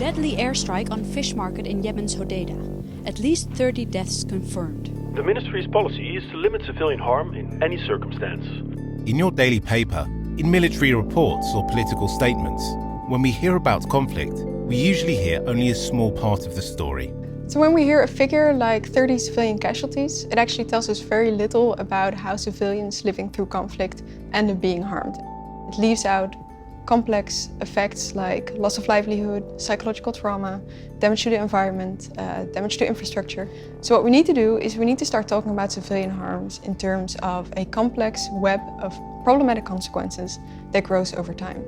Deadly airstrike on fish market in Yemen's Hodeida. At least 30 deaths confirmed. The ministry's policy is to limit civilian harm in any circumstance. In your daily paper, in military reports or political statements, when we hear about conflict, we usually hear only a small part of the story. So when we hear a figure like 30 civilian casualties, it actually tells us very little about how civilians living through conflict end up being harmed. It leaves out complex effects like loss of livelihood, psychological trauma, damage to the environment, damage to infrastructure. So what we need to do is we need to start talking about civilian harms in terms of a complex web of problematic consequences that grows over time.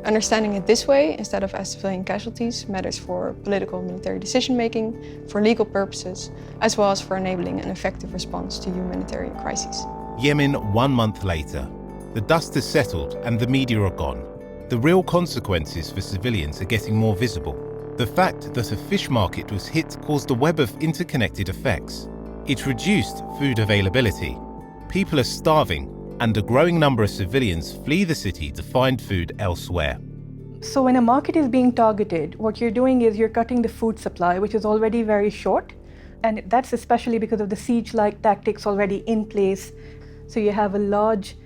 Understanding it this way, instead of as civilian casualties, matters for political and military decision-making, for legal purposes, as well as for enabling an effective response to humanitarian crises. Yemen 1 month later. The dust has settled and the media are gone. The real consequences for civilians are getting more visible. The fact that a fish market was hit caused a web of interconnected effects. It reduced food availability. People are starving, and a growing number of civilians flee the city to find food elsewhere. So when a market is being targeted, what you're doing is you're cutting the food supply, which is already very short. And that's especially because of the siege-like tactics already in place. So you have a large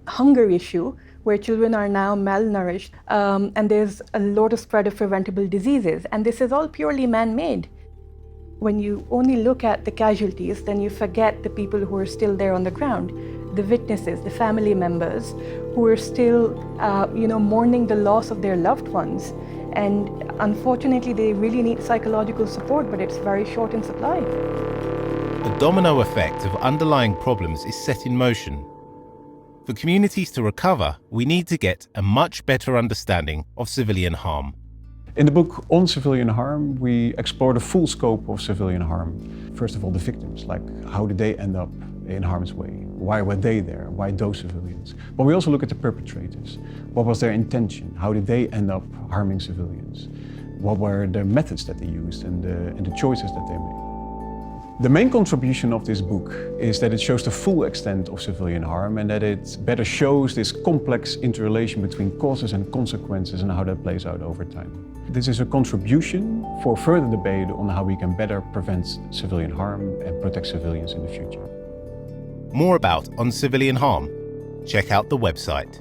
hunger issue where children are now malnourished, and there's a lot of spread of preventable diseases. And this is all purely man-made. When you only look at the casualties, then you forget the people who are still there on the ground, the witnesses, the family members who are still, mourning the loss of their loved ones. And unfortunately, they really need psychological support, but it's very short in supply. The domino effect of underlying problems is set in motion. For communities to recover, we need to get a much better understanding of civilian harm. In the book on civilian harm, we explore the full scope of civilian harm. First of all, the victims, like how did they end up in harm's way? Why were they there? Why those civilians? But we also look at the perpetrators. What was their intention? How did they end up harming civilians? What were the methods that they used and the choices that they made? The main contribution of this book is that it shows the full extent of civilian harm and that it better shows this complex interrelation between causes and consequences and how that plays out over time. This is a contribution for further debate on how we can better prevent civilian harm and protect civilians in the future. More about On Civilian Harm? Check out the website.